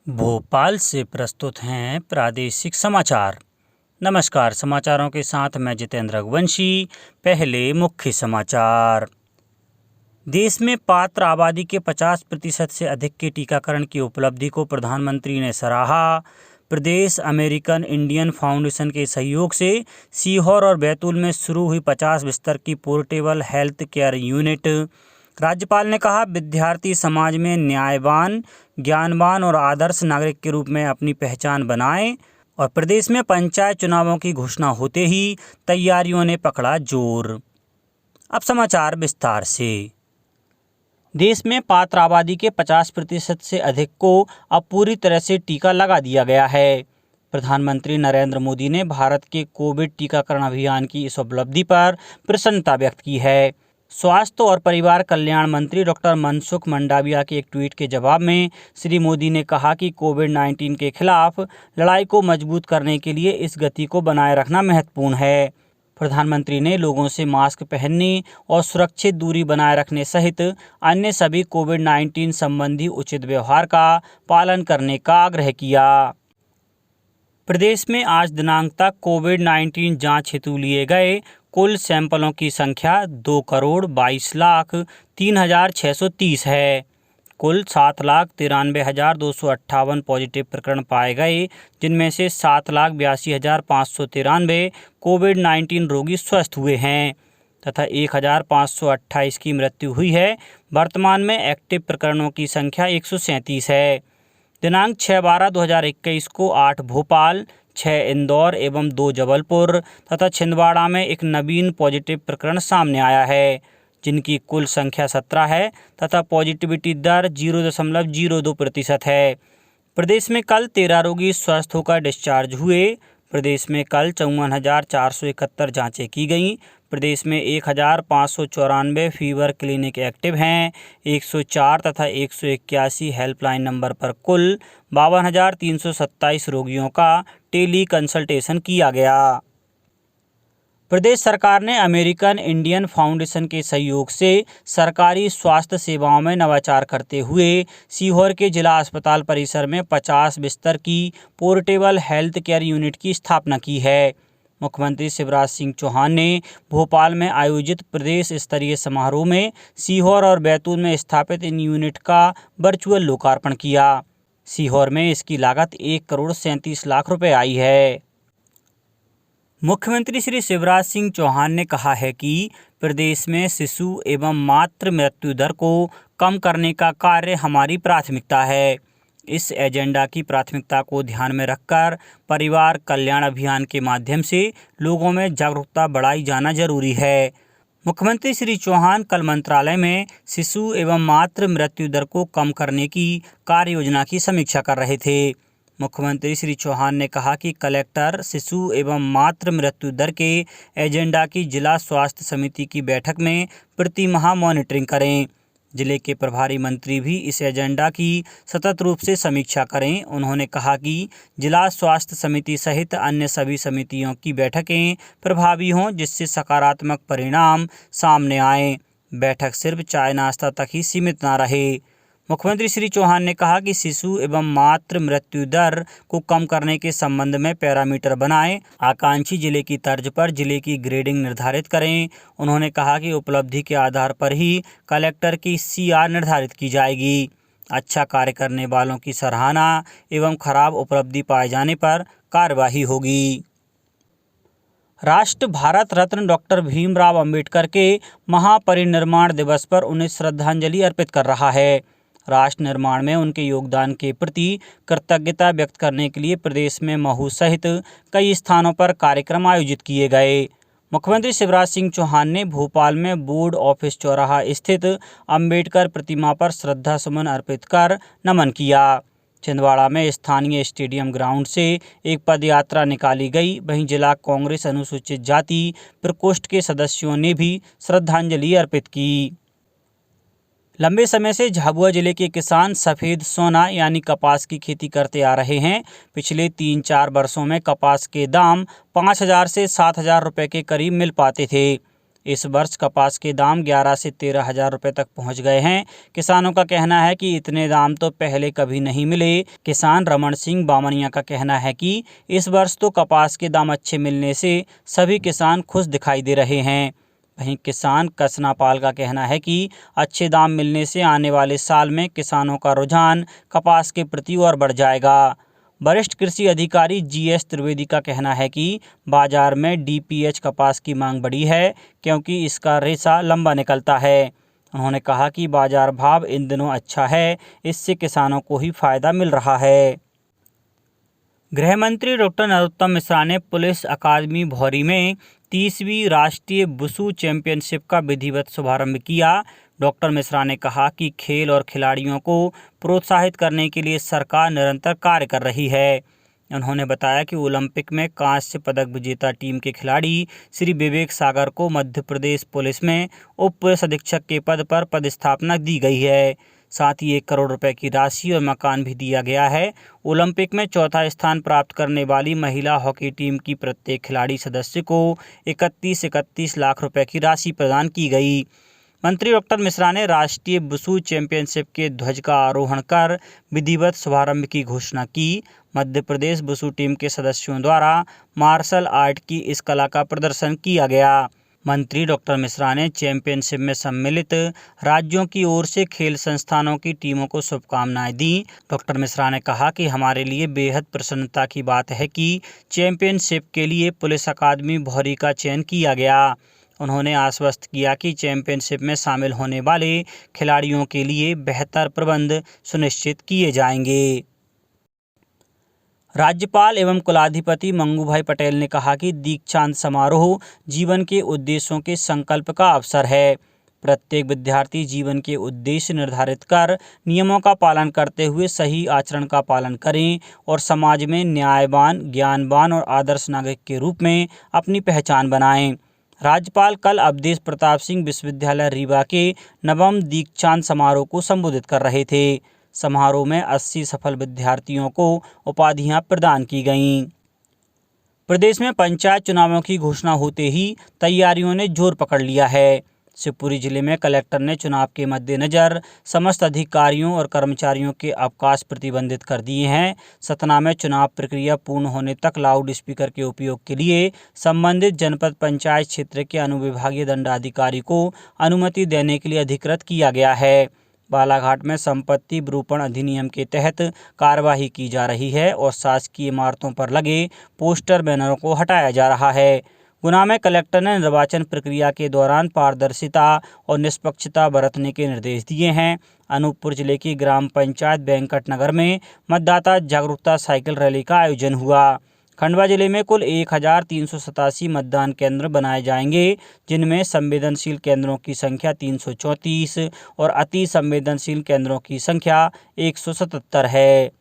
भोपाल से प्रस्तुत हैं प्रादेशिक समाचार। नमस्कार, समाचारों के साथ मैं जितेंद्र रघुवंशी। पहले मुख्य समाचार। देश में पात्र आबादी के 50% से अधिक के टीकाकरण की उपलब्धि को प्रधानमंत्री ने सराहा। प्रदेश अमेरिकन इंडियन फाउंडेशन के सहयोग से सीहोर और बैतूल में शुरू हुई 50 बिस्तर की पोर्टेबल हेल्थ केयर यूनिट। राज्यपाल ने कहा, विद्यार्थी समाज में न्यायवान, ज्ञानवान और आदर्श नागरिक के रूप में अपनी पहचान बनाएं। और प्रदेश में पंचायत चुनावों की घोषणा होते ही तैयारियों ने पकड़ा जोर। अब समाचार विस्तार से। देश में पात्र आबादी के 50% से अधिक को अब पूरी तरह से टीका लगा दिया गया है। प्रधानमंत्री नरेंद्र मोदी ने भारत के कोविड टीकाकरण अभियान की इस उपलब्धि पर प्रसन्नता व्यक्त की है। स्वास्थ्य और परिवार कल्याण मंत्री डॉक्टर मनसुख मंडाविया के एक ट्वीट के जवाब में श्री मोदी ने कहा कि कोविड-19 के खिलाफ लड़ाई को मजबूत करने के लिए इस गति को बनाए रखना महत्वपूर्ण है। प्रधानमंत्री ने लोगों से मास्क पहनने और सुरक्षित दूरी बनाए रखने सहित अन्य सभी कोविड-19 संबंधी उचित व्यवहार का पालन करने का आग्रह किया। प्रदेश में आज दिनांक तक कोविड-19 जांच हेतु लिए गए कुल सैंपलों की संख्या 2,22,03,630 है। कुल 7,93,258 पॉजिटिव प्रकरण पाए गए, जिनमें से 7,82,593 कोविड-19 रोगी स्वस्थ हुए हैं तथा 1,528 की मृत्यु हुई है। वर्तमान में एक्टिव प्रकरणों की संख्या 137 है। दिनांक 6/12/2021 को 8 भोपाल, 6 इंदौर एवं 2 जबलपुर तथा छिंदवाड़ा में एक नवीन पॉजिटिव प्रकरण सामने आया है, जिनकी कुल संख्या 17 है तथा पॉजिटिविटी दर 0.02% है। प्रदेश में कल 13 रोगी स्वस्थ होकर डिस्चार्ज हुए। प्रदेश में कल 54,471 जांचें की गईं। प्रदेश में 1,594 फीवर क्लिनिक एक्टिव हैं। 104 तथा 181 हेल्पलाइन नंबर पर कुल 52,327 रोगियों का टेली कंसल्टेशन किया गया। प्रदेश सरकार ने अमेरिकन इंडियन फाउंडेशन के सहयोग से सरकारी स्वास्थ्य सेवाओं में नवाचार करते हुए सीहोर के जिला अस्पताल परिसर में 50 बिस्तर की पोर्टेबल हेल्थ केयर यूनिट की स्थापना की है। मुख्यमंत्री शिवराज सिंह चौहान ने भोपाल में आयोजित प्रदेश स्तरीय समारोह में सीहोर और बैतूल में स्थापित इन यूनिट का वर्चुअल लोकार्पण किया। सीहोर में इसकी लागत 1,37,00,000 रुपये आई है। मुख्यमंत्री श्री शिवराज सिंह चौहान ने कहा है कि प्रदेश में शिशु एवं मातृ मृत्यु दर को कम करने का कार्य हमारी प्राथमिकता है। इस एजेंडा की प्राथमिकता को ध्यान में रखकर परिवार कल्याण अभियान के माध्यम से लोगों में जागरूकता बढ़ाई जाना जरूरी है। मुख्यमंत्री श्री चौहान कल मंत्रालय में शिशु एवं मातृ मृत्यु दर को कम करने की कार्य योजना की समीक्षा कर रहे थे। मुख्यमंत्री श्री चौहान ने कहा कि कलेक्टर शिशु एवं मातृ मृत्यु दर के एजेंडा की जिला स्वास्थ्य समिति की बैठक में प्रति माह मॉनिटरिंग करें। जिले के प्रभारी मंत्री भी इस एजेंडा की सतत रूप से समीक्षा करें। उन्होंने कहा कि जिला स्वास्थ्य समिति सहित अन्य सभी समितियों की बैठकें प्रभावी हों, जिससे सकारात्मक परिणाम सामने आएं। बैठक सिर्फ चाय नाश्ता तक ही सीमित ना रहे। मुख्यमंत्री श्री चौहान ने कहा कि शिशु एवं मातृ मृत्यु दर को कम करने के संबंध में पैरामीटर बनाएं, आकांक्षी जिले की तर्ज पर जिले की ग्रेडिंग निर्धारित करें। उन्होंने कहा कि उपलब्धि के आधार पर ही कलेक्टर की CR निर्धारित की जाएगी। अच्छा कार्य करने वालों की सराहना एवं खराब उपलब्धि पाए जाने पर कार्यवाही होगी। राष्ट्र भारत रत्न डॉक्टर भीमराव अंबेडकर के महापरिनिर्वाण दिवस पर उन्हें श्रद्धांजलि अर्पित कर रहा है। राष्ट्र निर्माण में उनके योगदान के प्रति कृतज्ञता व्यक्त करने के लिए प्रदेश में महू सहित कई स्थानों पर कार्यक्रम आयोजित किए गए। मुख्यमंत्री शिवराज सिंह चौहान ने भोपाल में बोर्ड ऑफिस चौराहा स्थित अंबेडकर प्रतिमा पर श्रद्धा सुमन अर्पित कर नमन किया। छिंदवाड़ा में स्थानीय स्टेडियम ग्राउंड से एक पदयात्रा निकाली गई। वहीं जिला कांग्रेस अनुसूचित जाति प्रकोष्ठ के सदस्यों ने भी श्रद्धांजलि अर्पित की। लंबे समय से झाबुआ जिले के किसान सफ़ेद सोना यानी कपास की खेती करते आ रहे हैं। पिछले 3-4 वर्षों में कपास के दाम 5,000 से 7,000 रुपये के करीब मिल पाते थे। इस वर्ष कपास के दाम 11 से 13 हज़ार रुपये तक पहुंच गए हैं। किसानों का कहना है कि इतने दाम तो पहले कभी नहीं मिले। किसान रमन सिंह बामनिया का कहना है कि इस वर्ष तो कपास के दाम अच्छे मिलने से सभी किसान खुश दिखाई दे रहे हैं। वहीं किसान कसनापाल का कहना है कि अच्छे दाम मिलने से आने वाले साल में किसानों का रुझान कपास के प्रति और बढ़ जाएगा। वरिष्ठ कृषि अधिकारी GS त्रिवेदी का कहना है कि बाजार में DPH कपास की मांग बढ़ी है क्योंकि इसका रेशा लंबा निकलता है। उन्होंने कहा कि बाजार भाव इन दिनों अच्छा है, इससे किसानों को ही फायदा मिल रहा है। गृह मंत्री डॉक्टर नरोत्तम मिश्रा ने पुलिस अकादमी भौरी में 30वीं राष्ट्रीय वुशु चैंपियनशिप का विधिवत शुभारंभ किया। डॉक्टर मिश्रा ने कहा कि खेल और खिलाड़ियों को प्रोत्साहित करने के लिए सरकार निरंतर कार्य कर रही है। उन्होंने बताया कि ओलंपिक में कांस्य पदक विजेता टीम के खिलाड़ी श्री विवेक सागर को मध्य प्रदेश पुलिस में उप पुलिस अधीक्षक के पद पर पदस्थापना दी गई है। साथ ही 1 करोड़ रुपए की राशि और मकान भी दिया गया है। ओलंपिक में चौथा स्थान प्राप्त करने वाली महिला हॉकी टीम की प्रत्येक खिलाड़ी सदस्य को 31 लाख रुपए की राशि प्रदान की गई। मंत्री डॉक्टर मिश्रा ने राष्ट्रीय वुशु चैंपियनशिप के ध्वज का आरोहण कर विधिवत शुभारंभ की घोषणा की। मध्य प्रदेश वुशु टीम के सदस्यों द्वारा मार्शल आर्ट की इस कला का प्रदर्शन किया गया। मंत्री डॉक्टर मिश्रा ने चैंपियनशिप में सम्मिलित राज्यों की ओर से खेल संस्थानों की टीमों को शुभकामनाएं दी। डॉक्टर मिश्रा ने कहा कि हमारे लिए बेहद प्रसन्नता की बात है कि चैंपियनशिप के लिए पुलिस अकादमी भौरी का चयन किया गया। उन्होंने आश्वस्त किया कि चैंपियनशिप में शामिल होने वाले खिलाड़ियों के लिए बेहतर प्रबंध सुनिश्चित किए जाएंगे। राज्यपाल एवं कुलाधिपति मंगूभाई पटेल ने कहा कि दीक्षांत समारोह जीवन के उद्देश्यों के संकल्प का अवसर है। प्रत्येक विद्यार्थी जीवन के उद्देश्य निर्धारित कर नियमों का पालन करते हुए सही आचरण का पालन करें और समाज में न्यायवान, ज्ञानवान और आदर्श नागरिक के रूप में अपनी पहचान बनाएं। राज्यपाल कल अवधेश प्रताप सिंह विश्वविद्यालय रीवा के नवम दीक्षांत समारोह को संबोधित कर रहे थे। समारोह में 80 सफल विद्यार्थियों को उपाधियां प्रदान की गईं। प्रदेश में पंचायत चुनावों की घोषणा होते ही तैयारियों ने जोर पकड़ लिया है। शिवपुरी जिले में कलेक्टर ने चुनाव के मद्देनजर समस्त अधिकारियों और कर्मचारियों के अवकाश प्रतिबंधित कर दिए हैं। सतना में चुनाव प्रक्रिया पूर्ण होने तक लाउड स्पीकर के उपयोग के लिए संबंधित जनपद पंचायत क्षेत्र के अनुविभागीय दंडाधिकारी को अनुमति देने के लिए अधिकृत किया गया है। बालाघाट में संपत्ति विरूपण अधिनियम के तहत कार्यवाही की जा रही है और शासकीय इमारतों पर लगे पोस्टर बैनरों को हटाया जा रहा है। गुना में कलेक्टर ने निर्वाचन प्रक्रिया के दौरान पारदर्शिता और निष्पक्षता बरतने के निर्देश दिए हैं। अनूपपुर जिले की ग्राम पंचायत वेंकटनगर में मतदाता जागरूकता साइकिल रैली का आयोजन हुआ। खंडवा जिले में कुल 1387 मतदान केंद्र बनाए जाएंगे, जिनमें संवेदनशील केंद्रों की संख्या 334 और अति संवेदनशील केंद्रों की संख्या 177 है।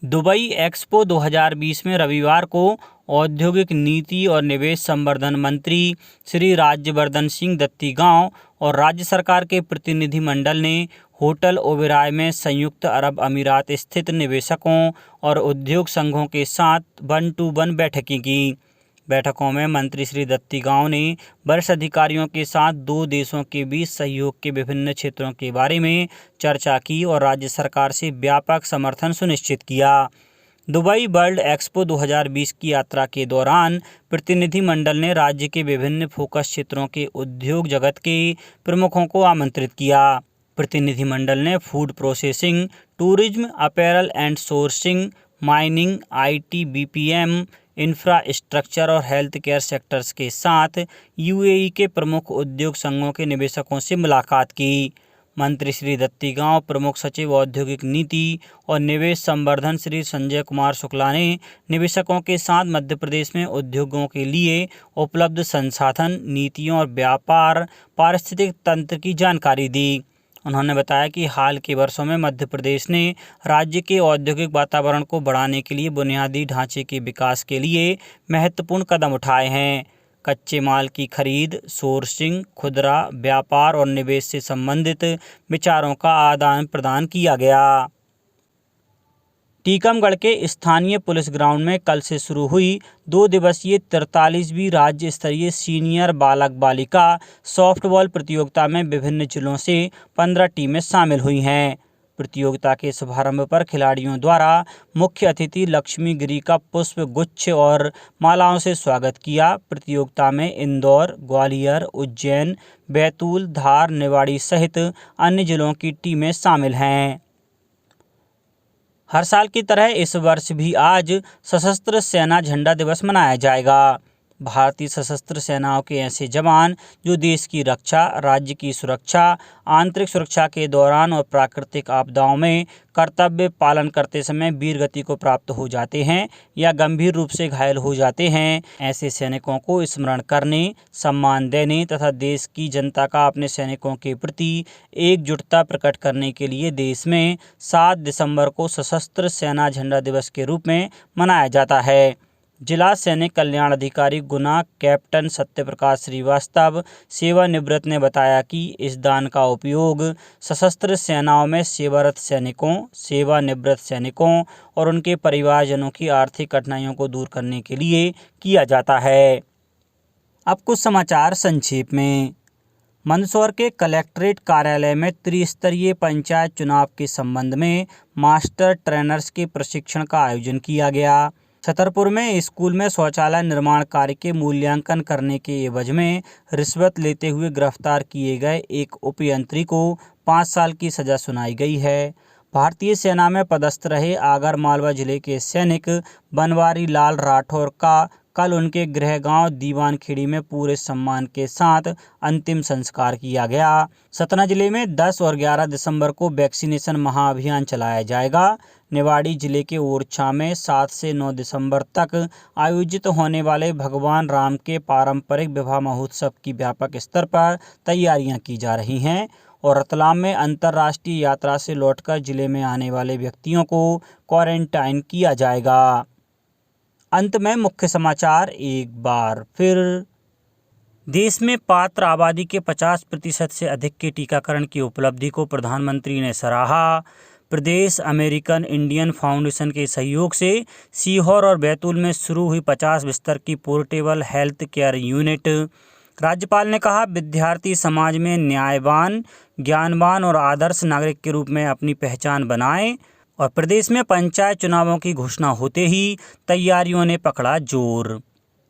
दुबई एक्सपो 2020 में रविवार को औद्योगिक नीति और निवेश संवर्धन मंत्री श्री राज्यवर्धन सिंह दत्तीगांव और राज्य सरकार के प्रतिनिधिमंडल ने होटल ओबेरॉय में संयुक्त अरब अमीरात स्थित निवेशकों और उद्योग संघों के साथ 1-to-1 बैठकें की। बैठकों में मंत्री श्री दत्तीगांव ने वरिष्ठ अधिकारियों के साथ 2 देशों के बीच सहयोग के विभिन्न क्षेत्रों के बारे में चर्चा की और राज्य सरकार से व्यापक समर्थन सुनिश्चित किया। दुबई वर्ल्ड एक्सपो 2020 की यात्रा के दौरान प्रतिनिधिमंडल ने राज्य के विभिन्न फोकस क्षेत्रों के उद्योग जगत के प्रमुखों को आमंत्रित किया। प्रतिनिधिमंडल ने food processing, tourism, apparel and sourcing, mining, IT, BPM, infrastructure और हेल्थ केयर सेक्टर्स के साथ UAE के प्रमुख उद्योग संघों के निवेशकों से मुलाकात की। मंत्री श्री दत्तीगांव, प्रमुख सचिव औद्योगिक नीति और निवेश संवर्धन श्री संजय कुमार शुक्ला ने निवेशकों के साथ मध्य प्रदेश में उद्योगों के लिए उपलब्ध संसाधन, नीतियों और व्यापार पारिस्थितिक तंत्र की जानकारी दी। उन्होंने बताया कि हाल के वर्षों में मध्य प्रदेश ने राज्य के औद्योगिक वातावरण को बढ़ाने के लिए बुनियादी ढांचे के विकास के लिए महत्वपूर्ण कदम उठाए हैं। कच्चे माल की खरीद, सोर्सिंग, खुदरा व्यापार और निवेश से संबंधित विचारों का आदान प्रदान किया गया। टीकमगढ़ के स्थानीय पुलिस ग्राउंड में कल से शुरू हुई 2 दिवसीय 43वीं राज्य स्तरीय सीनियर बालक बालिका सॉफ्टबॉल प्रतियोगिता में विभिन्न जिलों से 15 टीमें शामिल हुई हैं। प्रतियोगिता के शुभारंभ पर खिलाड़ियों द्वारा मुख्य अतिथि लक्ष्मी गिरी का पुष्प गुच्छ और मालाओं से स्वागत किया। प्रतियोगिता में इंदौर, ग्वालियर, उज्जैन, बैतूल, धार, निवाड़ी सहित अन्य जिलों की टीमें शामिल हैं। हर साल की तरह इस वर्ष भी आज सशस्त्र सेना झंडा दिवस मनाया जाएगा। भारतीय सशस्त्र सेनाओं के ऐसे जवान जो देश की रक्षा, राज्य की सुरक्षा, आंतरिक सुरक्षा के दौरान और प्राकृतिक आपदाओं में कर्तव्य पालन करते समय वीर गति को प्राप्त हो जाते हैं या गंभीर रूप से घायल हो जाते हैं, ऐसे सैनिकों को स्मरण करने, सम्मान देने तथा देश की जनता का अपने सैनिकों के प्रति एकजुटता प्रकट करने के लिए देश में 7 दिसंबर को सशस्त्र सेना झंडा दिवस के रूप में मनाया जाता है। जिला सैनिक कल्याण अधिकारी गुना कैप्टन सत्यप्रकाश श्रीवास्तव सेवानिवृत्त ने बताया कि इस दान का उपयोग सशस्त्र सेनाओं में सेवारत सैनिकों, सेवानिवृत्त सैनिकों और उनके परिवारजनों की आर्थिक कठिनाइयों को दूर करने के लिए किया जाता है। अब कुछ समाचार संक्षेप में। मंदसौर के कलेक्ट्रेट कार्यालय में त्रिस्तरीय पंचायत चुनाव के संबंध में मास्टर ट्रेनर्स के प्रशिक्षण का आयोजन किया गया। छतरपुर में स्कूल में शौचालय निर्माण कार्य के मूल्यांकन करने के एवज में रिश्वत लेते हुए गिरफ्तार किए गए एक उपयंत्री को 5 साल की सजा सुनाई गई है। भारतीय सेना में पदस्थ रहे आगर मालवा जिले के सैनिक बनवारी लाल राठौर का कल उनके गृह गांव दीवानखेड़ी में पूरे सम्मान के साथ अंतिम संस्कार किया गया। सतना जिले में 10 और 11 दिसंबर को वैक्सीनेशन महाअभियान चलाया जाएगा। निवाड़ी जिले के ओरछा में 7 से 9 दिसंबर तक आयोजित होने वाले भगवान राम के पारंपरिक विवाह महोत्सव की व्यापक स्तर पर तैयारियां की जा रही हैं और रतलाम में अंतर्राष्ट्रीय यात्रा से लौटकर जिले में आने वाले व्यक्तियों को क्वारंटाइन किया जाएगा। अंत में मुख्य समाचार एक बार फिर। देश में पात्र आबादी के 50% से अधिक के टीकाकरण की उपलब्धि को प्रधानमंत्री ने सराहा। प्रदेश अमेरिकन इंडियन फाउंडेशन के सहयोग से सीहोर और बैतूल में शुरू हुई 50 बिस्तर की पोर्टेबल हेल्थ केयर यूनिट। राज्यपाल ने कहा, विद्यार्थी समाज में न्यायवान, ज्ञानवान और आदर्श नागरिक के रूप में अपनी पहचान बनाएं। और प्रदेश में पंचायत चुनावों की घोषणा होते ही तैयारियों ने पकड़ा जोर।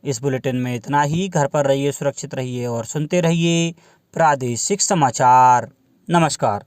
इस बुलेटिन में इतना ही। घर पर रहिए, सुरक्षित रहिए और सुनते रहिए प्रादेशिक समाचार। नमस्कार।